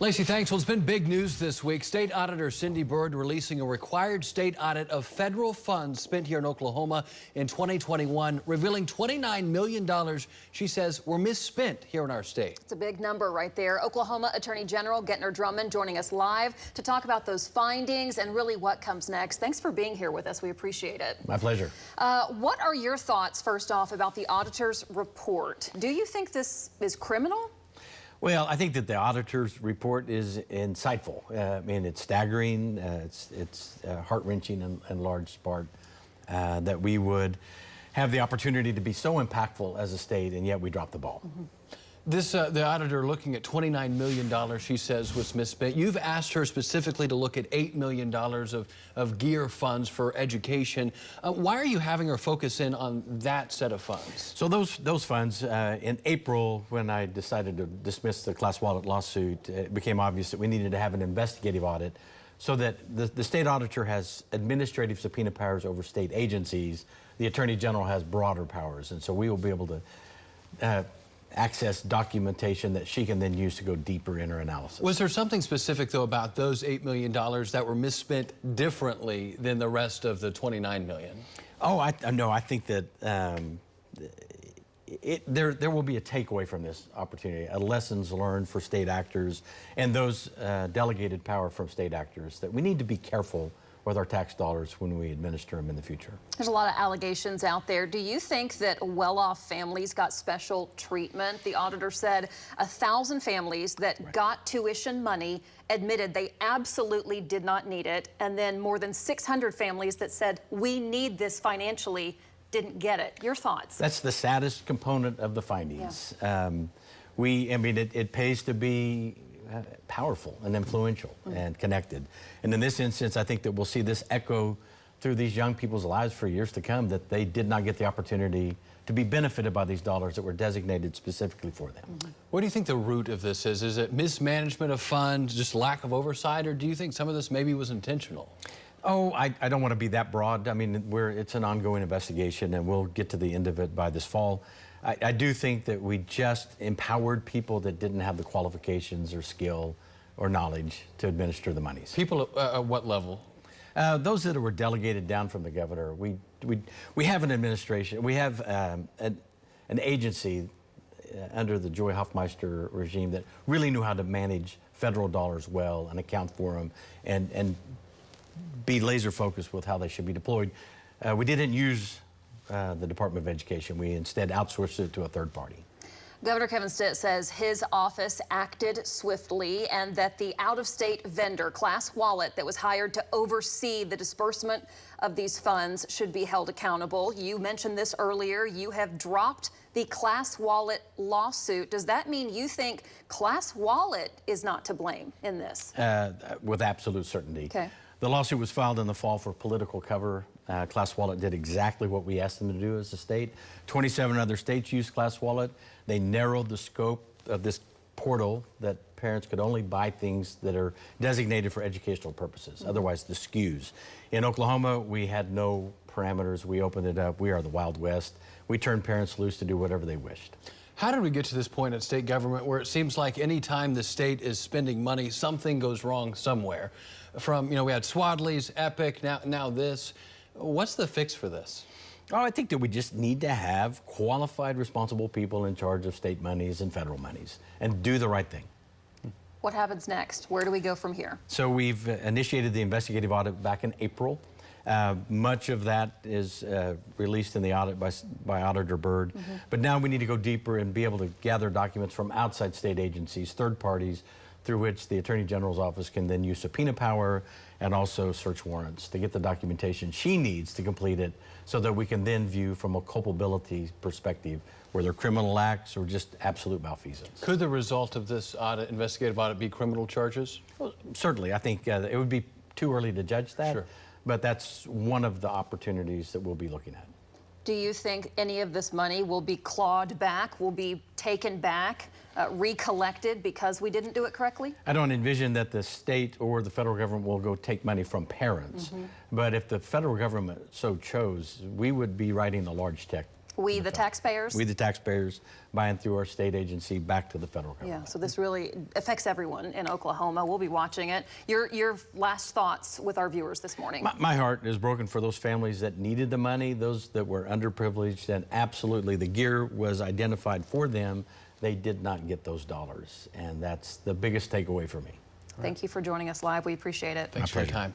Lacey, thanks. Well, it's been big news this week. State Auditor Cindy Byrd releasing a required state audit of federal funds spent here in Oklahoma in 2021, revealing $29 million she says were misspent here in our state. It's a big number right there. Oklahoma Attorney General Gentner Drummond joining us live to talk about those findings and really what comes next. Thanks for being here with us. We appreciate it. My pleasure. What are your thoughts, first off, about the auditor's report? Do you think this is criminal? Well, I think that the auditor's report is insightful. I mean, it's staggering. It's heart-wrenching in large part that we would have the opportunity to be so impactful as a state, and yet we dropped the ball. Mm-hmm. The auditor looking at $29 million, she says, was misspent. You've asked her specifically to look at $8 million of gear funds for education. Why are you having her focus in on that set of funds? So those funds, in April, when I decided to dismiss the Class Wallet lawsuit, it became obvious that we needed to have an investigative audit so that the state auditor has administrative subpoena powers over state agencies. The Attorney General has broader powers, and so we will be able to access documentation that she can then use to go deeper in her analysis. Was there something specific, though, about those $8 million that were misspent differently than the rest of the $29 million? Oh, no, I think that there will be a takeaway from this opportunity, a lessons learned for state actors and those delegated power from state actors, that we need to be careful with our tax dollars when we administer them in the future. There's a lot of allegations out there. Do you think that well-off families got special treatment? The auditor said 1,000 families that got tuition money admitted they absolutely did not need it, and then more than 600 families that said, we need this financially, didn't get it. Your thoughts? That's the saddest component of the findings. Yeah. I mean, it pays to be powerful and influential and connected. And in this instance, I think that we'll see this echo through these young people's lives for years to come, that they did not get the opportunity to be benefited by these dollars that were designated specifically for them. What do you think the root of this is? Is it mismanagement of funds, just lack of oversight, or do you think some of this maybe was intentional? Oh, I don't want to be that broad. I mean, it's an ongoing investigation, and we'll get to the end of it by this fall. I do think that we just empowered people that didn't have the qualifications or skill or knowledge to administer the monies. People at what level? Those that were delegated down from the governor. We have an administration. We have an agency under the Joy Hoffmeister regime that really knew how to manage federal dollars well and account for them and be laser focused with how they should be deployed. We didn't use the Department of Education. We instead outsourced it to a third party. Governor Kevin Stitt says his office acted swiftly and that the out-of-state vendor, Class Wallet, that was hired to oversee the disbursement of these funds should be held accountable. You mentioned this earlier. You have dropped the Class Wallet lawsuit. Does that mean you think Class Wallet is not to blame in this? With absolute certainty. Okay. The lawsuit was filed in the fall for political cover. Class Wallet did exactly what we asked them to do as a state. 27 other states used Class Wallet. They narrowed the scope of this portal that parents could only buy things that are designated for educational purposes, otherwise the SKUs. In Oklahoma, we had no parameters. We opened it up. We are the Wild West. We turned parents loose to do whatever they wished. How did we get to this point at state government where it seems like any time the state is spending money, something goes wrong somewhere? From, we had Swadley's, Epic, now this. What's the fix for this? Oh, I think that we just need to have qualified, responsible people in charge of state monies and federal monies and do the right thing. What happens next? Where do we go from here? So we've initiated the investigative audit back in April. Much of that is released in the audit by Auditor Byrd. But now we need to go deeper and be able to gather documents from outside state agencies, third parties, through which the Attorney General's office can then use subpoena power and also search warrants to get the documentation she needs to complete it so that we can then view from a culpability perspective were there criminal acts or just absolute malfeasance. Could the result of this audit, investigative audit, be criminal charges? Well, certainly. I think it would be too early to judge that, Sure. But that's one of the opportunities that we'll be looking at. Do you think any of this money will be clawed back, will be taken back, recollected because we didn't do it correctly? I don't envision that the state or the federal government will go take money from parents. But if the federal government so chose, we would be writing a large check We, the taxpayers? We, the taxpayers, buying through our state agency back to the federal government. Yeah, so this really affects everyone in Oklahoma. We'll be watching it. Your last thoughts with our viewers this morning. My heart is broken for those families that needed the money, those that were underprivileged, and absolutely the gear was identified for them. They did not get those dollars, and that's the biggest takeaway for me. Thank you for joining us live. We appreciate it. Thanks for your time.